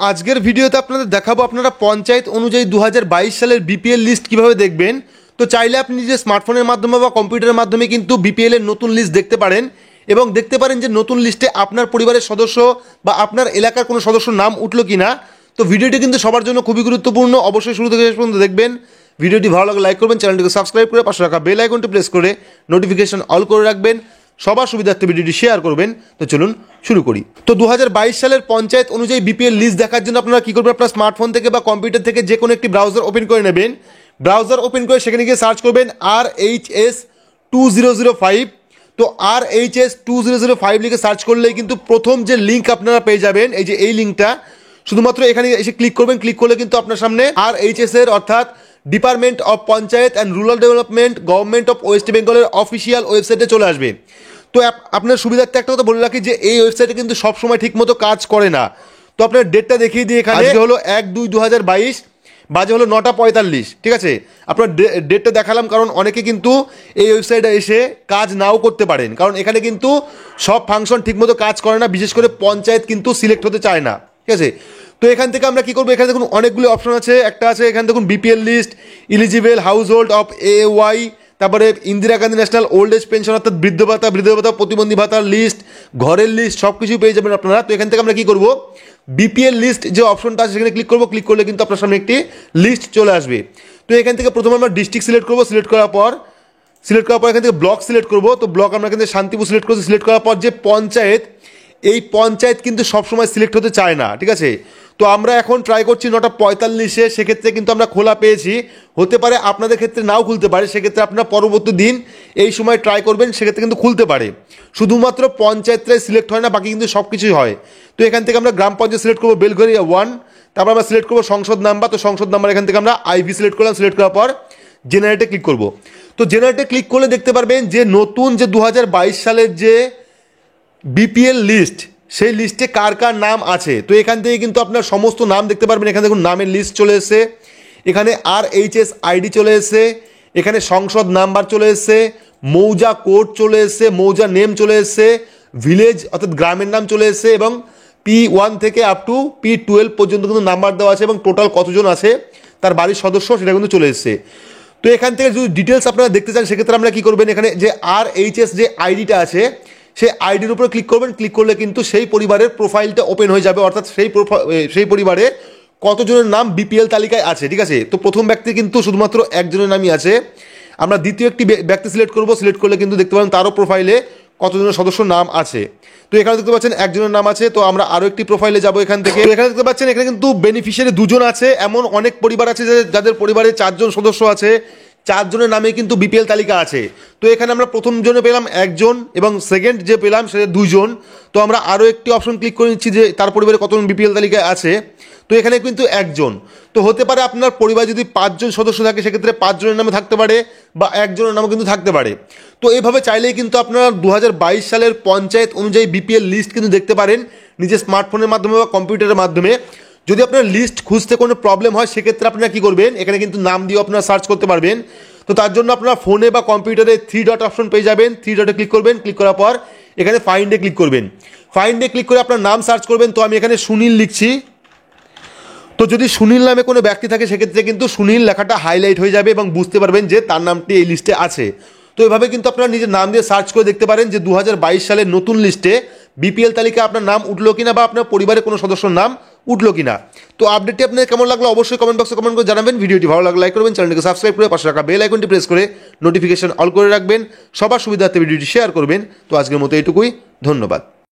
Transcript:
আজকের ভিডিওতে আপনাদের দেখাবো আপনারা পঞ্চায়েত অনুযায়ী 2022 সালের বিপিএল লিস্ট কিভাবে দেখবেন। তো চাইলে আপনি নিজের স্মার্টফোনের মাধ্যমে বা কম্পিউটারের মাধ্যমে কিন্তু বিপিএল এর নতুন লিস্ট দেখতে পারেন এবং দেখতে পারেন যে নতুন লিস্টে আপনার পরিবারের সদস্য বা আপনার এলাকার কোনো সদস্যর নাম উঠলো কিনা। তো ভিডিওটি কিন্তু সবার জন্য খুবই গুরুত্বপূর্ণ, অবশ্যই শুরু থেকে শেষ পর্যন্ত দেখবেন। ভিডিওটি ভালো লাগলে লাইক করবেন, চ্যানেলটিকে সাবস্ক্রাইব করে পাশে রাখা বেল আইকনটি প্রেস করে নোটিফিকেশন অল করে রাখবেন, সবার সুবিধার্থে ভিডিওটি শেয়ার করবেন। তো চলুন শুরু করি। তো 2022 সালের পঞ্চায়েত অনুযায়ী বিপিএল লিস্ট দেখার জন্য আপনারা কী করবেন, আপনার স্মার্টফোন থেকে বা কম্পিউটার থেকে যে কোনো একটি ব্রাউজার ওপেন করে নেবেন। ব্রাউজার ওপেন করে সেখানে গিয়ে সার্চ করবেন RHS2005। তো RHS2005 লিখে সার্চ করলেই কিন্তু প্রথম যে লিঙ্ক আপনারা পেয়ে যাবেন, এই যে এই লিঙ্কটা, শুধুমাত্র এখানে এসে ক্লিক করবেন। ক্লিক করলে কিন্তু আপনার সামনে RHS এর অর্থাৎ department of panchayat and rural development government of West বেঙ্গলের অফিসিয়াল ওয়েবসাইটে চলে আসবে। তো আপনার সুবিধার্থে একটা কথা বলে রাখি যে এই ওয়েবসাইটে কিন্তু সবসময় ঠিকমতো কাজ করে না। তো আপনার ডেটটা দেখিয়ে দিয়ে এখানে হলো 1/2/2022, বাজে হলো 9:45। ঠিক আছে, আপনার ডেটটা দেখালাম কারণ অনেকে কিন্তু এই ওয়েবসাইটে এসে কাজ নাও করতে পারেন, কারণ এখানে কিন্তু সব ফাংশন ঠিকমতো কাজ করে না, বিশেষ করে পঞ্চায়েত কিন্তু সিলেক্ট হতে চায় না। ঠিক আছে, তো এখান থেকে আমরা কী করবো, এখানে দেখুন অনেকগুলো অপশন আছে। একটা আছে এখানে দেখুন BPL list, eligible household of AY, তারপরে Indira Gandhi national old age pension অর্থাৎ বৃদ্ধ ভাতা প্রতিবন্ধী ভাতার লিস্ট, ঘরের লিস্ট, সব কিছুই পেয়ে যাবেন আপনারা। তো এখান থেকে আমরা কী করবো, বিপিএল লিস্ট যে অপশনটা আছে সেখানে ক্লিক করবো। ক্লিক করলে কিন্তু আপনার সামনে একটি লিস্ট চলে আসবে। তো এখান থেকে প্রথমে আমরা ডিস্ট্রিক্ট সিলেক্ট করবো। সিলেক্ট করার পর এখান থেকে ব্লক সিলেক্ট করবো। তো ব্লক আমরা এখান থেকে শান্তিপুর সিলেক্ট করছি। সিলেক্ট করার পর যে পঞ্চায়েত, এই পঞ্চায়েত কিন্তু সবসময় সিলেক্ট হতে চায় না। ঠিক আছে, তো আমরা এখন ট্রাই করছি 9:45-এ, সেক্ষেত্রে কিন্তু আমরা খোলা পেয়েছি। হতে পারে আপনাদের ক্ষেত্রে নাও খুলতে পারে, সেক্ষেত্রে আপনারা পরবর্তী দিন এই সময় ট্রাই করবেন, সেক্ষেত্রে কিন্তু খুলতে পারে। শুধুমাত্র পঞ্চায়েতটাই সিলেক্ট হয় না, বাকি কিন্তু সব কিছুই হয়। তো এখান থেকে আমরা গ্রাম পঞ্চায়েত সিলেক্ট করবো বেলঘরিয়া 1, তারপর আমরা সিলেক্ট করবো সংসদ নাম্বার। তো সংসদ নাম্বার এখান থেকে আমরা IV সিলেক্ট করলাম। সিলেক্ট করার পর জেনারেটে ক্লিক করবো। তো জেনারেটে ক্লিক করলে দেখতে পারবেন যে নতুন যে 2022 সালের যে বিপিএল লিস্ট, সেই লিস্টে কার কার নাম আছে। তো এখান থেকে কিন্তু আপনার সমস্ত নাম দেখতে পারবেন। এখানে দেখুন নামের লিস্ট চলে এসেছে, এখানে RHS ID চলে এসেছে, এখানে সংসদ নাম্বার চলে এসেছে, মৌজা কোড চলে এসেছে, মৌজা নেম চলে এসেছে, ভিলেজ অর্থাৎ গ্রামের নাম চলে এসেছে এবং P1 থেকে আপ টু P12 পর্যন্ত কিন্তু নাম্বার দেওয়া আছে এবং টোটাল কতজন আছে তার বাড়ির সদস্য সেটা কিন্তু চলে এসেছে। তো এখান থেকে যদি ডিটেলস আপনারা দেখতে চান, সেক্ষেত্রে আমরা কী করবেন, এখানে যে RHS যে আইডিটা আছে সেই আইডির উপরে ক্লিক করবেন। ক্লিক করলে কিন্তু সেই পরিবারের প্রোফাইলটা ওপেন হয়ে যাবে, অর্থাৎ সেই পরিবারে কতজনের নাম বিপিএল তালিকায় আছে। ঠিক আছে, তো প্রথম ব্যক্তি কিন্তু শুধুমাত্র একজনের নামই আছে। আমরা দ্বিতীয় একটি ব্যক্তি সিলেক্ট করবো। সিলেক্ট করলে কিন্তু দেখতে পাবেন তারও প্রোফাইলে কতজনের সদস্য নাম আছে। তো এখানে দেখতে পাচ্ছেন একজনের নাম আছে। তো আমরা আরও একটি প্রোফাইলে যাবো এখান থেকে। এখানে দেখতে পাচ্ছেন এখানে কিন্তু বেনিফিশিয়ারি 2 জন আছে। এমন অনেক পরিবার আছে যাদের পরিবারে 4 জন সদস্য আছে, 4 জনের নামে কিন্তু বিপিএল তালিকা আছে। তো এখানে আমরা প্রথম জনে পেলাম 1 জন এবং সেকেন্ড যে পেলাম সেটা 2 জন। তো আমরা আরও একটি অপশন ক্লিক করে নিচ্ছি যে তার পরিবারে কতজন বিপিএল তালিকায় আছে। তো এখানে কিন্তু 1 জন। তো হতে পারে আপনার পরিবার যদি 5 জন সদস্য থাকে, সেক্ষেত্রে 5 জনের নামে থাকতে পারে বা 1 জনের নামও কিন্তু থাকতে পারে। তো এইভাবে চাইলেই কিন্তু আপনারা 2022 সালের পঞ্চায়েত অনুযায়ী বিপিএল লিস্ট কিন্তু দেখতে পারেন নিজের স্মার্টফোনের মাধ্যমে বা কম্পিউটারের মাধ্যমে। যদি আপনার লিস্ট খুঁজতে কোনো প্রবলেম হয়, সেক্ষেত্রে আপনারা কী করবেন, এখানে কিন্তু নাম দিয়ে আপনারা সার্চ করতে পারবেন। তো তার জন্য আপনারা ফোনে বা কম্পিউটারে 3 ডট অপশন পেয়ে যাবেন। 3 ডটে ক্লিক করবেন। ক্লিক করার পর এখানে ফাইন্ডে ক্লিক করবেন। ফাইন্ডে ক্লিক করে আপনার নাম সার্চ করবেন। তো আমি এখানে সুনীল লিখছি। তো যদি সুনীল নামে কোনো ব্যক্তি থাকে, সেক্ষেত্রে কিন্তু সুনীল লেখাটা হাইলাইট হয়ে যাবে এবং বুঝতে পারবেন যে তার নামটি এই লিস্টে আছে। তো এভাবে কিন্তু আপনারা নিজের নাম দিয়ে সার্চ করে দেখতে পারেন যে 2022 সালের নতুন লিস্টে বিপিএল তালিকায় আপনার নাম উঠলো কিনা বা আপনার পরিবারের কোনো সদস্যর নাম উঠলো কিনা। তো আপডেটটি আপনার কেমন লাগলো অবশ্যই কমেন্ট বক্সে কমেন্ট করে জানাবেন। ভিডিওটি ভালো লাগলে লাইক করবেন, চ্যানেলটিকে সাবস্ক্রাইব করে পাশে রাখা বেল আইকনটি প্রেস করে নোটিফিকেশন অল করে রাখবেন, সবার সুবিধার্থে ভিডিওটি শেয়ার করবেন। তো আজকের মতো এইটুকুই, ধন্যবাদ।